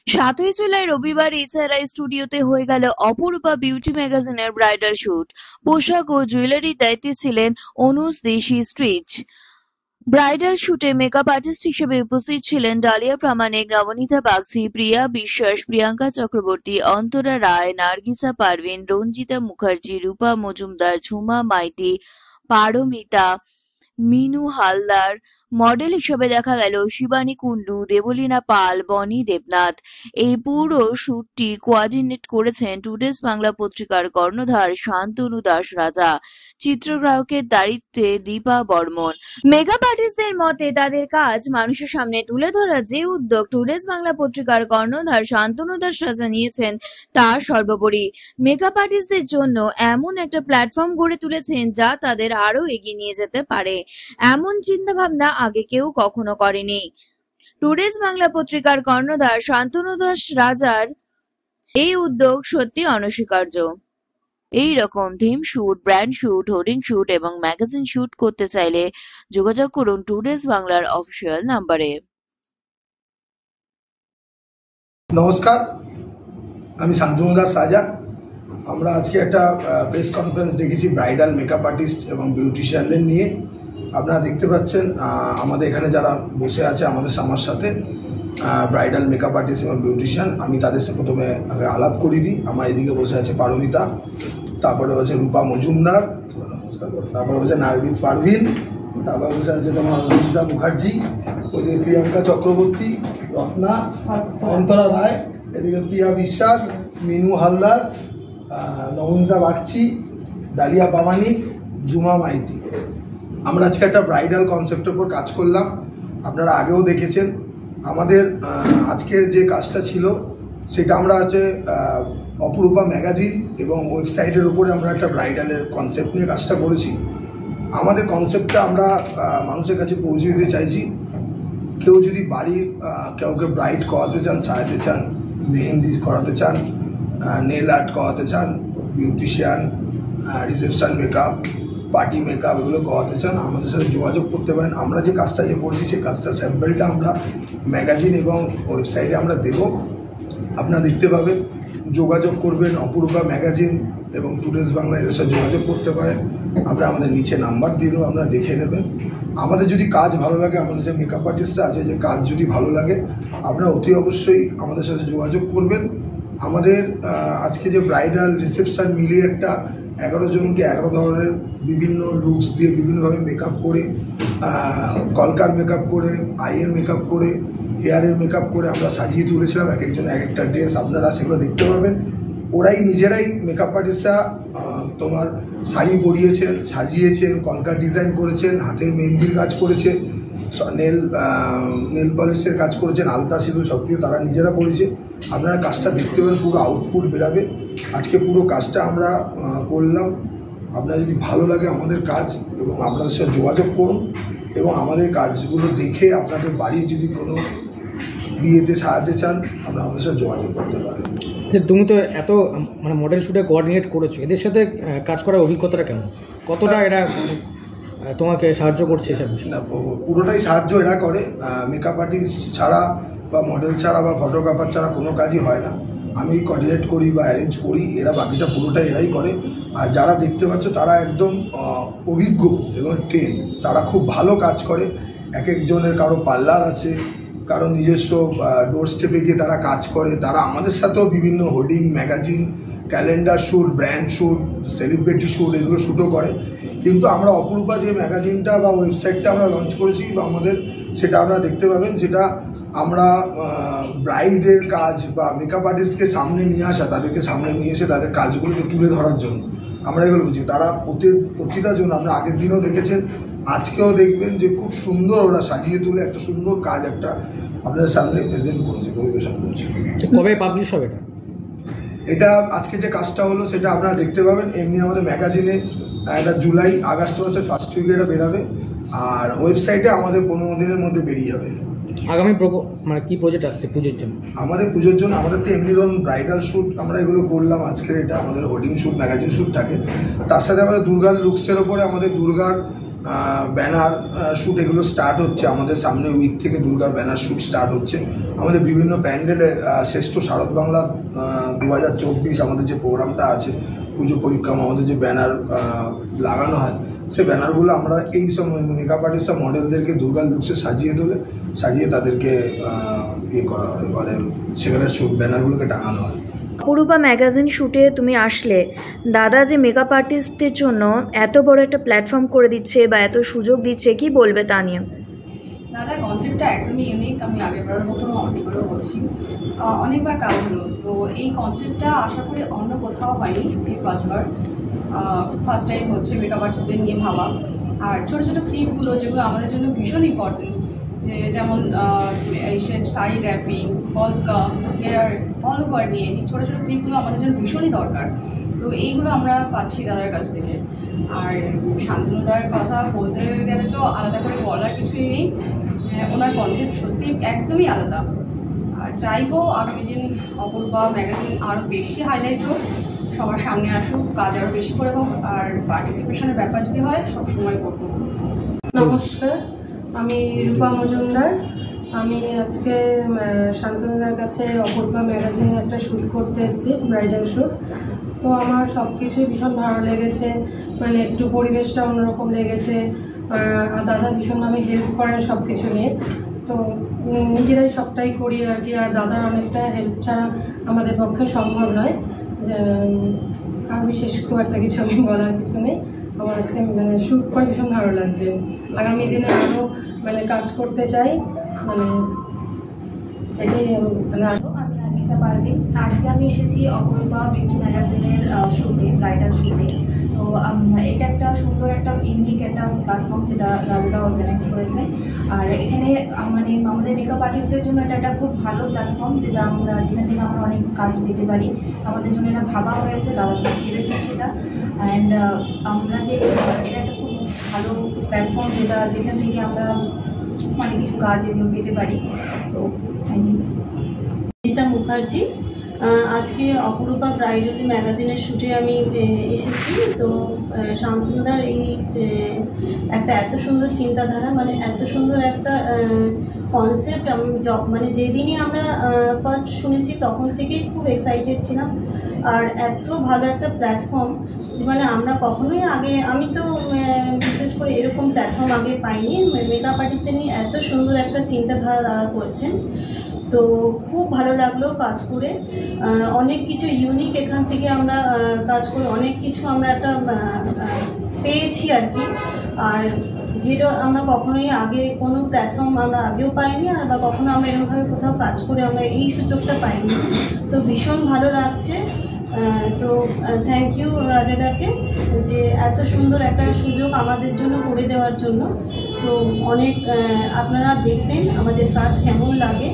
৭ই জুলাই রবিবার এছাড়া স্টুডিওতে হয়ে গেল অপরূপা বিউটি ম্যাগাজিনের ব্রাইডাল শুট। পোশাক ও জুয়েলারির দায়িত্বে ছিলেন অনুজ দেশি স্ট্রিচ। ব্রাইডাল শুটে মেকআপ আর্টিস্ট হিসেবে উপস্থিত ছিলেন ডালিয়া প্রামাণিক, নবনীতা বাগচি, প্রিয়া বিশ্বাস, প্রিয়াঙ্কা চক্রবর্তী, অন্তরা রায়, নার্গিসা পারভিন, রঞ্জিতা মুখার্জি, রূপা মজুমদার, ঝুমা মাইতি, পারমিতা, মিনু হালদার। মডেল হিসেবে দেখা গেল শিবানী কুন্ডু, দেবলীনা পাল, বনি দেবনাথ। এই পুরো শুটটি কোঅর্ডিনেট করেছেন টুডেস বাংলা পত্রিকার কর্ণধার শান্তনু দাস রাজা। চিত্রগ্রাহকের দায়িত্বে দীপা বর্মন। মেকআপ আর্টিস্টদের মতে তাদের কাজ মানুষের সামনে তুলে ধরার যে উদ্যোগ টুডেস বাংলা পত্রিকার কর্ণধার শান্তনু দাস রাজা নিয়েছেন তা সর্বোপরি। মেকআপ আর্টিস্টদের জন্য এমন একটা প্ল্যাটফর্ম গড়ে তুলেছেন যা তাদের আরো এগিয়ে নিয়ে যেতে পারে, এমন চিন্তা ভাবনা আগে কেউ কখনো করেনি। টুডেস বাংলা পত্রিকার কর্ণধার শান্তনু দাস রাজার এই উদ্যোগ সত্যি অনস্বীকার্য। এই রকম theme shoot, brand shoot, hoarding shoot এবং ম্যাগাজিন শুট করতে চাইলে যোগাযোগ করুন টুডেস বাংলার অফিসিয়াল নাম্বারে। নমস্কার, আমি শান্তনু দাস রাজা। আমরা আজকে একটা প্রেস কনফারেন্স দেখেছি ব্রাইডাল মেকআপ আর্টিস্ট এবং বিউটিশিয়ানদের নিয়ে। আপনারা দেখতে পাচ্ছেন আমাদের এখানে যারা বসে আছে আমার সাথে ব্রাইডাল মেকআপ আর্টিস্ট এবং বিউটিশিয়ান। আমি তাদের সাথে প্রথমে আলাপ করি দিই। আমার এদিকে বসে আছে পারমিতা, তারপরে বসে রূপা মজুমদার, তারপরে বসে নার্গিস পারভিন, তারপরে বসে আছে তোমার রঞ্জিতা মুখার্জি, ওইদিকে প্রিয়াঙ্কা চক্রবর্তী, রত্না, অন্তরা রায়, এদিকে প্রিয়া বিশ্বাস, মিনু হালদার, নবনীতা বাগচি, ডালিয়া প্রামাণিক, ঝুমা মাইতি। আমরা আজকে একটা ব্রাইডাল কনসেপ্টের উপর কাজ করলাম। আপনারা আগেও দেখেছেন। আমাদের আজকের যে কাজটা ছিল সেটা আমরা আছে অপরূপা ম্যাগাজিন এবং ওয়েবসাইটের উপরে আমরা একটা ব্রাইডালের কনসেপ্ট নিয়ে কাজটা করেছি। আমাদের কনসেপ্টটা আমরা মানুষের কাছে পৌঁছে দিতে চাইছি। কেউ যদি বাড়ির কাউকে ব্রাইড করাতে চান, সাজাতে চান, মেহেন্দি করাতে চান, নেল আর্ট করাতে চান, beautician, reception makeup, party makeup এগুলো করাতে চান, আমাদের সাথে যোগাযোগ করতে পারেন। আমরা যে কাজটা করেছি সেই কাজটা স্যাম্পলটা আমরা ম্যাগাজিন এবং ওয়েবসাইটে আমরা দেব, আপনারা দেখতে পাবেন। যোগাযোগ করবেন অপরূপা ম্যাগাজিন এবং টুডেস বাংলা, এদের সাথে যোগাযোগ করতে পারেন। আমরা আমাদের নিচে নাম্বার দিয়ে দেবো, আপনারা দেখে নেবেন। আমাদের যদি কাজ ভালো লাগে, আমাদের যে মেকআপ আর্টিস্টরা আছে যে কাজ যদি ভালো লাগে, আপনারা অতি অবশ্যই আমাদের সাথে যোগাযোগ করবেন। আমাদের আজকে যে ব্রাইডাল রিসেপশন মিলিয়ে একটা 11 জনকে 11 ধরনের বিভিন্ন লুকস দিয়ে বিভিন্নভাবে মেকআপ করে, কলকার মেকআপ করে, আইয়ের মেকআপ করে, হেয়ারের মেকআপ করে আমরা সাজিয়ে তুলেছিলাম। এক একজন এক একটা ড্রেস, আপনারা সেগুলো দেখতে পাবেন। ওরাই নিজেরাই মেকআপ আর্টিস্টরা তোমার শাড়ি পরিয়েছেন, সাজিয়েছেন, কলকার ডিজাইন করেছেন, হাতের মেহেন্দির কাজ করেছে, নেল পলিশের কাজ করেছেন, আলতা সিঁদুর সব কিছু তারা নিজেরা করেছে। আপনারা কাজটা দেখতে পাবেন, পুরো আউটপুট বেরাবে। আজকে পুরো কাজটা আমরা করলাম। আপনার যদি ভালো লাগে আমাদের কাজ এবং আপনাদের সাথে যোগাযোগ করুন এবং আমাদের কাজগুলো দেখে আপনাদের বাড়ি যদি কোনো বিয়েতে সাজাতে চান, আপনারা আমাদের সাথে যোগাযোগ করতে পারেন। যে তুমি তো এত মডেল শুটে কোঅর্ডিনেট করেছো, এদের সাথে কাজ করার অভিজ্ঞতাটা কেমন? কতটা এরা তোমাকে সাহায্য করছে এসব বিষয়ে? না, পুরোটাই সাহায্য এরা করে। মেকআপ আর্টিস্ট ছাড়া বা মডেল ছাড়া বা ফটোগ্রাফার ছাড়া কোনো কাজই হয় না। আমি কোঅর্ডিনেট করি বা অ্যারেঞ্জ করি, এরা বাকিটা পুরোটাই এরাই করে। আর যারা দেখতে পাচ্ছ তারা একদম অভিজ্ঞ এবং ট্রেন, তারা খুব ভালো কাজ করে। এক একজনের কারো পার্লার আছে, কারো নিজস্ব ডোর স্টেপে গিয়ে তারা কাজ করে। তারা আমাদের সাথেও বিভিন্ন hoarding, magazine, calendar shoot, brand shoot, celebrity shoot এগুলো শ্যুটও করে। কিন্তু আমরা অপরূপা যে ম্যাগাজিনটা বা ওয়েবসাইটটা আমরা লঞ্চ করেছি বা আমাদের, সেটা আপনারা দেখতে পাবেন। সেটা আমরা ব্রাইডের কাজ বা মেকআপ আর্টিস্টকে সামনে নিয়ে আসা, তাদেরকে সামনে নিয়ে এসে তাদের কাজগুলোকে তুলে ধরার জন্য আমরা এগুলো বুঝি। তারা প্রতিটা জন্য আপনারা আগের দিনও দেখেছেন, আজকেও দেখবেন যে খুব সুন্দর ওরা সাজিয়ে তুলে একটা সুন্দর কাজ একটা আপনাদের সামনে প্রেজেন্ট করেছে, পরিবেশন করছে। কবে পাবলিশ হবে এটা? আজকে যে কাজটা হলো সেটা আপনারা দেখতে পাবেন। এমনি আমাদের ম্যাগাজিনে এটা জুলাই আগস্ট মাসের ফার্স্ট উইকে এটা বেরাবে, আর ওয়েবসাইটে আমাদের 15 দিনের মধ্যে বেরিয়ে যাবে। আগামী কি প্রজেক্ট আসছে পুজোর জন্য? আমাদের পুজোর জন্য আমাদের তো এমনি ধরুন ব্রাইডাল শ্যুট আমরা এগুলো করলাম। আজকের এটা আমাদের হোর্ডিং শ্যুট, ম্যাগাজিন শ্যুট থাকে। তার সাথে আমাদের দুর্গার লুকসের ওপরে আমাদের দুর্গার ব্যানার শ্যুট এগুলো স্টার্ট হচ্ছে। আমাদের সামনে উইক থেকে দুর্গার ব্যানার শ্যুট স্টার্ট হচ্ছে। আমাদের বিভিন্ন প্যান্ডেলে শ্রেষ্ঠ শারদ বাংলা 2024 আমাদের যে প্রোগ্রামটা আছে, পুজো পরিক্রমা, আমাদের যে ব্যানার লাগানো হয়, সেই ব্যানারগুলো আমরা এই সব মেকআপ আর্টিস্ট মডেলদেরকে দুর্গা লুকসে সাজিয়ে তাদেরকে ইয়ে করা হয়, মানে সেখানে ব্যানারগুলোকে টাঙানো হয়। অপরূপা ম্যাগাজিন শুটে তুমি আসলে, দাদা যে মেকআপ আর্টিস্টদের জন্য এত বড় একটা প্ল্যাটফর্ম করে দিচ্ছে বা এত সুযোগ দিচ্ছে, কি বলবে তা নিয়ে? দাদার কনসেপ্টটা একদমই ইউনিক। আমি আগেরবারের মতো অনেকবারও বলছি, অনেকবার কাজ হলো, তো এই কনসেপ্টটা আশা করি অন্য কোথাও হয়নি, এই ফার্স্ট টাইম হচ্ছে মেকআপ আর্টিস্টদের নিয়ে ভাবা। আর ছোটো ছোটো ক্লিপগুলো যেগুলো আমাদের জন্য ভীষণ ইম্পর্টেন্ট, যেমন এই শাড়ি র্যাপিং, বলকাম, হেয়ার, অল ওভার নিয়ে ছোটো ছোটো ক্লিপগুলো আমাদের জন্য ভীষণই দরকার। তো এইগুলো আমরা পাচ্ছি দাদার কাছ থেকে। আর শান্তনুদার কথা বলতে গেলে তো আলাদা করে বলার কিছুই নেই, ওনার কনসেপ্ট সত্যি একদমই আলাদা। আর চাইবো আগামী দিন অপরূপা ম্যাগাজিন আরও বেশি হাইলাইট হোক, সবার সামনে আসুক, কাজ আরও বেশি করে হোক, আর পার্টিসিপেশনের ব্যাপার যদি হয় সবসময় করবো। নমস্কার, আমি রূপা মজুমদার। আমি আজকে শান্তনুদার কাছে অপরূপা ম্যাগাজিনে একটা শ্যুট করতে এসেছি, ব্রাইডাল শ্যুট। তো আমার সব কিছুই ভীষণ ভালো লেগেছে, মানে একটু পরিবেশটা অন্যরকম লেগেছে। আর দাদা ভীষণভাবে হেল্প করেন সব কিছু নিয়ে, তো নিজেরাই সবটাই করি আর কি। আর দাদার অনেকটা হেল্প ছাড়া আমাদের পক্ষে সম্ভব নয়। আর বিশেষ খুব একটা কিছু আমি বলার কিছু নেই। আমার আজকে মানে শ্যুট করে ভীষণ ভালো লাগছে। আগামী দিনে আরও মানে কাজ করতে চাই, মানে এটাই মানে। আমি নার্গিসা পারভিন। আজকে আমি এসেছি অপরূপা বিউটি ম্যাগাজিনের শ্যুটে, ব্রাইডাল শ্যুটে। তো এটা একটা সুন্দর একটা ইউনিক একটা প্ল্যাটফর্ম যেটা রাজুদা অর্গানাইজ করেছে। আর এখানে মানে আমাদের মেকআপ আর্টিস্টদের জন্য এটা একটা খুব ভালো প্ল্যাটফর্ম, যেখান থেকে আমরা অনেক কাজ পেতে পারি। আমাদের জন্য এটা ভাবা হয়েছে, দাদা ভেবেছে সেটা। অ্যান্ড আমরা যে এটা একটা খুব ভালো প্ল্যাটফর্ম যেখান থেকে আমরা অনেক কিছু কাজ এগুলো পেতে পারি। তো থ্যাংক ইউ। রীতা মুখার্জি। আজকে অপরূপা ব্রাইডাল ম্যাগাজিনের শ্যুটে আমি এসেছি। তো শান্তনুদার এই একটা এত সুন্দর চিন্তাধারা, মানে এত সুন্দর একটা কনসেপ্ট, মানে যেদিনই আমরা ফার্স্ট শুনেছি তখন থেকেই খুব এক্সাইটেড ছিলাম। আর এত ভালো একটা প্ল্যাটফর্ম যে মানে আমরা কখনোই আগে, আমি তো বিশেষ করে এরকম প্ল্যাটফর্ম আগে পাইনি। মেকআপ আর্টিস্টদের নিয়ে এত সুন্দর একটা চিন্তাধারা দাদা করছেন, তো খুব ভালো লাগলো কাজ করে। অনেক কিছু ইউনিক এখান থেকে আমরা কাজ করে অনেক কিছু আমরা একটা পেয়েছি আর কি। আর যেটা আমরা কখনোই আগে কোনো প্ল্যাটফর্ম আমরা আগেও পাইনি, আর বা কখনো আমরা এরকমভাবে কোথাও কাজ করে আমরা এই সুযোগটা পাইনি। তো ভীষণ ভালো লাগছে। তো থ্যাংক ইউ রাজেদাকে, যে এত সুন্দর একটা সুযোগ আমাদের জন্য করে দেওয়ার জন্য। তো অনেক আপনারা দেখবেন আমাদের কাজ কেমন লাগে।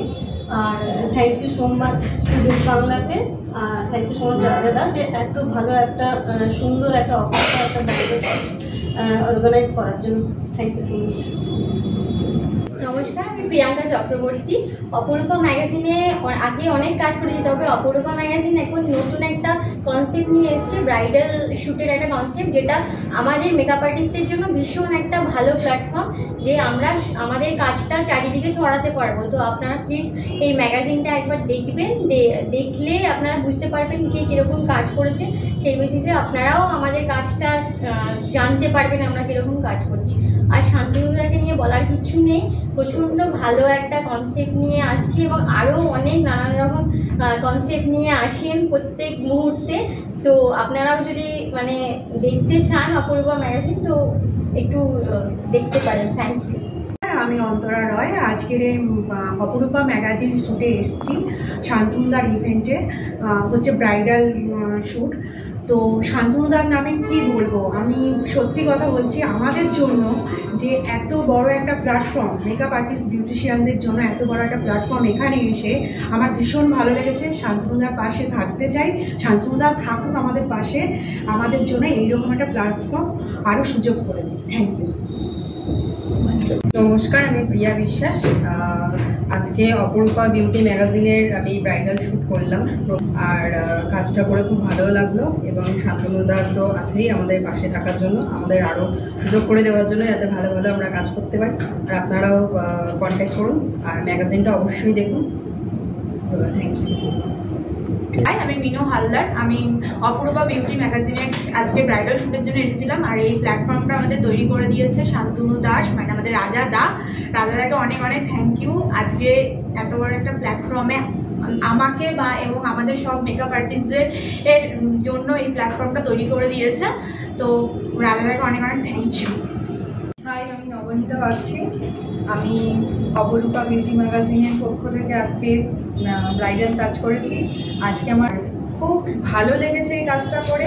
আর thank you so much today's বাংলাকে, আর থ্যাংক ইউ সো মাচ রাজাদা, যে এত ভালো একটা সুন্দর একটা অপরূপা একটা ব্রাইডাল অর্গানাইজ করার জন্য। Thank you so much. নমস্কার, আমি প্রিয়াঙ্কা চক্রবর্তী। অপরূপা ম্যাগাজিনে আগে অনেক কাজ করেছি, তবে অপরূপা ম্যাগাজিন এখন নতুন একটা কনসেপ্ট নিয়ে এসেছে, ব্রাইডাল শ্যুটের একটা কনসেপ্ট, যেটা আমাদের মেকআপ আর্টিস্টদের জন্য ভীষণ একটা ভালো প্ল্যাটফর্ম, যে আমরা আমাদের কাজটা চারিদিকে ছড়াতে পারবো। তো আপনারা প্লিজ এই ম্যাগাজিনটা একবার দেখবেন, দেখলে আপনারা বুঝতে পারবেন কে কীরকম কাজ করেছে। সেই বেসিসে আপনারাও আমাদের কাজটা জানতে পারবেন আমরা কীরকম কাজ করছি। আর শান্তনুদাকে নিয়ে বলার কিছু নেই, প্রচণ্ড ভালো একটা কনসেপ্ট নিয়ে আসছি, এবং আরও অনেক নানান রকম কনসেপ্ট নিয়ে আসেন প্রত্যেক মুহূর্তে। তো আপনারাও যদি মানে দেখতে চান অপরূপা ম্যাগাজিন, তো একটু দেখতে পারেন। Thank you. আমি অন্তরা রয়। আজকের এই অপরূপা ম্যাগাজিন শ্যুটে এসেছি, শান্তনুদার ইভেন্টে হচ্ছে ব্রাইডাল শ্যুট। তো শান্তনুদার নামে কি বলবো, আমি সত্যি কথা বলছি, আমাদের জন্য যে এত বড় একটা প্ল্যাটফর্ম, মেকআপ আর্টিস্ট বিউটিশিয়ানদের জন্য এত বড় একটা প্ল্যাটফর্ম, এখানে এসে আমার ভীষণ ভালো লেগেছে। শান্তনুদার পাশে থাকতে চাই, শান্তনুদা থাকুক আমাদের পাশে, আমাদের জন্য এইরকম একটা প্ল্যাটফর্ম আরও সুযোগ করে দিন। Thank you. নমস্কার, আমি প্রিয়া বিশ্বাস। আজকে অপরূপা বিউটি ম্যাগাজিনের আমি ব্রাইডাল শ্যুট করলাম, আর কাজটা করে খুব ভালো লাগলো। এবং শান্তনুদার তো আছেই আমাদের পাশে থাকার জন্য, আমাদের আরও সুযোগ করে দেওয়ার জন্য, যাতে ভালো ভালো আমরা কাজ করতে পারি। আর আপনারাও কন্ট্যাক্ট করুন, আর ম্যাগাজিনটা অবশ্যই দেখুন। Thank you. হাই, আমি মিনু হালদার। আমি অপূর্বা বিউটি ম্যাগাজিনের আজকে ব্রাইডাল শ্যুটের জন্য এসেছিলাম। আর এই প্ল্যাটফর্মটা আমাদের তৈরি করে দিয়েছে শান্তনু দাস, মানে আমাদের রাজাদাকে অনেক অনেক থ্যাংক ইউ। আজকে এত বড় একটা প্ল্যাটফর্মে আমাকে এবং আমাদের সব মেকআপ আর্টিস্টদের জন্য এই প্ল্যাটফর্মটা তৈরি করে দিয়েছে। তো রাজাদাকে অনেক অনেক থ্যাংক ইউ। হাই, আমি নবনীতা বাগচি। আমি অপরূপা বিউটি ম্যাগাজিনের পক্ষ থেকে আজকে ব্রাইডাল কাজ করেছি। আজকে আমার খুব ভালো লেগেছে এই কাজটা করে।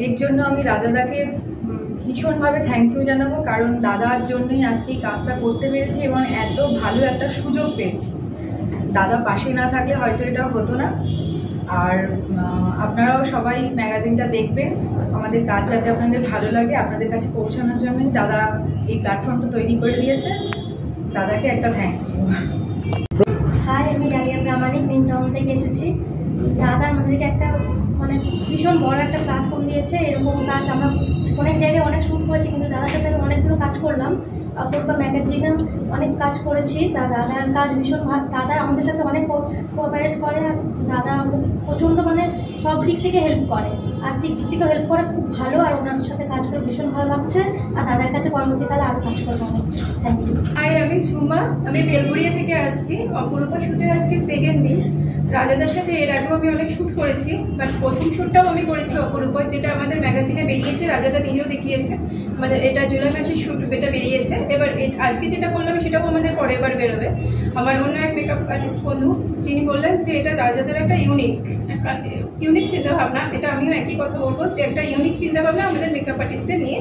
এর জন্য আমি রাজাদাকে ভীষণভাবে থ্যাংক ইউ জানাবো, কারণ দাদার জন্যই আজকে এই কাজটা করতে পেরেছি এবং এত ভালো একটা সুযোগ পেয়েছি। দাদা পাশে না থাকলে হয়তো এটা হতো না। আর আপনারাও সবাই ম্যাগাজিনটা দেখবেন। আমাদের কাজ যাতে আপনাদের ভালো লাগে, আপনাদের কাছে পৌঁছানোর জন্যই দাদা এই প্ল্যাটফর্মটা তৈরি করে দিয়েছে। দাদাকে একটা থ্যাংক ইউ। হাই, আমি ডালিয়া প্রামাণিক, নিউ টাউন থেকে এসেছি। দাদা আমাদেরকে একটা ভীষণ বড় একটা প্ল্যাটফর্ম দিয়েছে। এরকম কাজ আমরা অনেক জায়গায় অনেক শ্যুট করেছি, কিন্তু দাদার সাথে আমি অনেকগুলো কাজ করলাম। অপূর্বা ম্যাগাজিনে অনেক কাজ করেছি। দাদার কাজ ভীষণ ভালো। দাদা আমাদের সাথে অনেক কোঅপারেট করে। আর দাদা আমাদের প্রচণ্ড সব দিক থেকে হেল্প করে, আর্থিক দিক থেকেও হেল্প করে, খুব ভালো। আর ওনার সাথে কাজ করে ভীষণ ভালো লাগছে। আর দাদার কাছে পরবর্তীকালে আরও কাজ করবো। Thank you. হাই, আমি ঝুমা। আমি বেলগুড়িয়া থেকে আসছি। অপরূপা শ্যুটের আজকে সেকেন্ড দিন। রাজাদার সাথে এর আগেও আমি অনেক শ্যুট করেছি, বাট প্রথম শ্যুটটাও আমি করেছি অপরূপা, যেটা আমাদের ম্যাগাজিনে বেরিয়েছে। রাজাদা নিজেও দেখিয়েছে, আমাদের এটা জুলাই মাসের শ্যুট এটা বেরিয়েছে। এবার আজকে যেটা করলাম সেটাও আমাদের পরের বার বেরোবে। আমার অন্য এক মেকআপ আর্টিস্ট বন্ধু যিনি বললেন যে এটা রাজাদার একটা ইউনিক চিন্তাভাবনা। এটা আমিও একই কথা বলবো যে একটা ইউনিক চিন্তাভাবনা আমাদের মেকআপ আর্টিস্টদের নিয়ে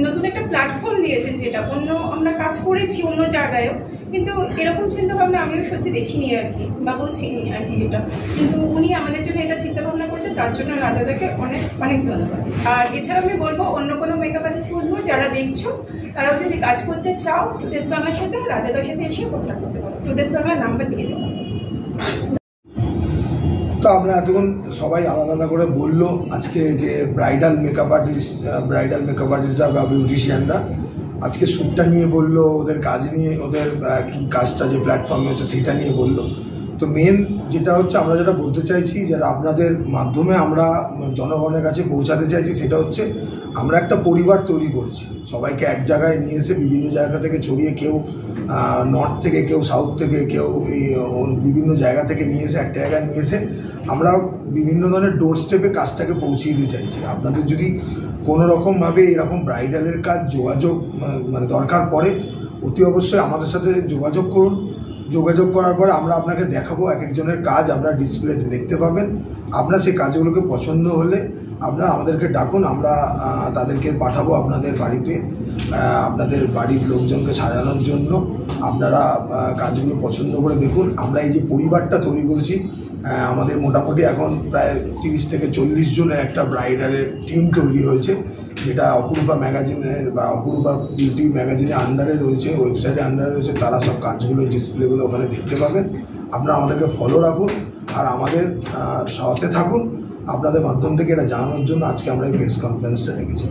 নতুন একটা প্ল্যাটফর্ম দিয়েছেন, যেটা অন্য আমরা কাজ করেছি অন্য জায়গায়ও, কিন্তু এরকম চিন্তাভাবনা আমিও সত্যি দেখিনি আর কি, বা বুঝিনি আর কি এটা। কিন্তু উনি আমাদের জন্য এটা চিন্তাভাবনা করেছেন, তার জন্য রাজাদাকে অনেক অনেক ধন্যবাদ। আর এছাড়া আমি বলবো অন্য কোনো মেকআপ আর্টিস্ট বলবো যারা দেখছো, তারাও যদি কাজ করতে চাও টুডেস বাংলার সাথে, রাজাদার সাথে এসে কন্ট্যাক্ট করতে পারো। টুডেস বাংলার নাম্বার দিয়ে দেবো। তো আমরা এতক্ষণ সবাই আলাদা আলাদা করে বললো আজকে যে ব্রাইডাল মেকআপ আর্টিস্টরা বা বিউটিশিয়ানরা আজকে শ্যুটটা নিয়ে বললো, ওদের কাজ নিয়ে, ওদের কি কাজটা যে প্ল্যাটফর্মে হচ্ছে সেইটা নিয়ে বললো। তো মেন যেটা হচ্ছে আমরা যেটা বলতে চাইছি, যেটা আপনাদের মাধ্যমে আমরা জনগণের কাছে পৌঁছাতে চাইছি, সেটা হচ্ছে আমরা একটা পরিবার তৈরি করছি। সবাইকে এক জায়গায় নিয়ে এসে বিভিন্ন জায়গা থেকে ছড়িয়ে, কেউ নর্থ থেকে, কেউ সাউথ থেকে, কেউ বিভিন্ন জায়গা থেকে নিয়ে এসে একটা জায়গায় নিয়ে এসে আমরা বিভিন্ন ধরনের ডোর স্টেপে কাজটাকে পৌঁছিয়ে দিতে চাইছি। আপনাদের যদি কোনো রকমভাবে এরকম ব্রাইডালের কাজ যোগাযোগ দরকার পড়ে, অতি অবশ্যই আমাদের সাথে যোগাযোগ করুন। যোগাযোগ করার পরে আমরা আপনাকে দেখাবো এক একজনের কাজ, আপনারা ডিসপ্লেতে দেখতে পাবেন। আপনার সেই কাজগুলোকে পছন্দ হলে আপনারা আমাদেরকে ডাকুন, আমরা তাদেরকে পাঠাবো আপনাদের বাড়িতে, আপনাদের বাড়ির লোকজনকে সাজানোর জন্য। আপনারা কাজগুলো পছন্দ করে দেখুন। আমরা এই যে পরিবারটা তৈরি করেছি, আমাদের মোটামুটি এখন প্রায় 30 থেকে 40 জনের একটা ব্রাইডালের টিম তৈরি হয়েছে, যেটা অপূর্বা ম্যাগাজিনের বা অপূর্বা বিউটি ম্যাগাজিনের আন্ডারে রয়েছে, ওয়েবসাইটের আন্ডারে রয়েছে। তারা সব কাজগুলো, ডিসপ্লেগুলো ওখানে দেখতে পাবেন। আপনারা আমাদেরকে ফলো রাখুন আর আমাদের সাথে থাকুন। আপনাদের মাধ্যম থেকে এটা জানানোর জন্য আজকে আমরা এই প্রেস কনফারেন্সটা রেখেছি।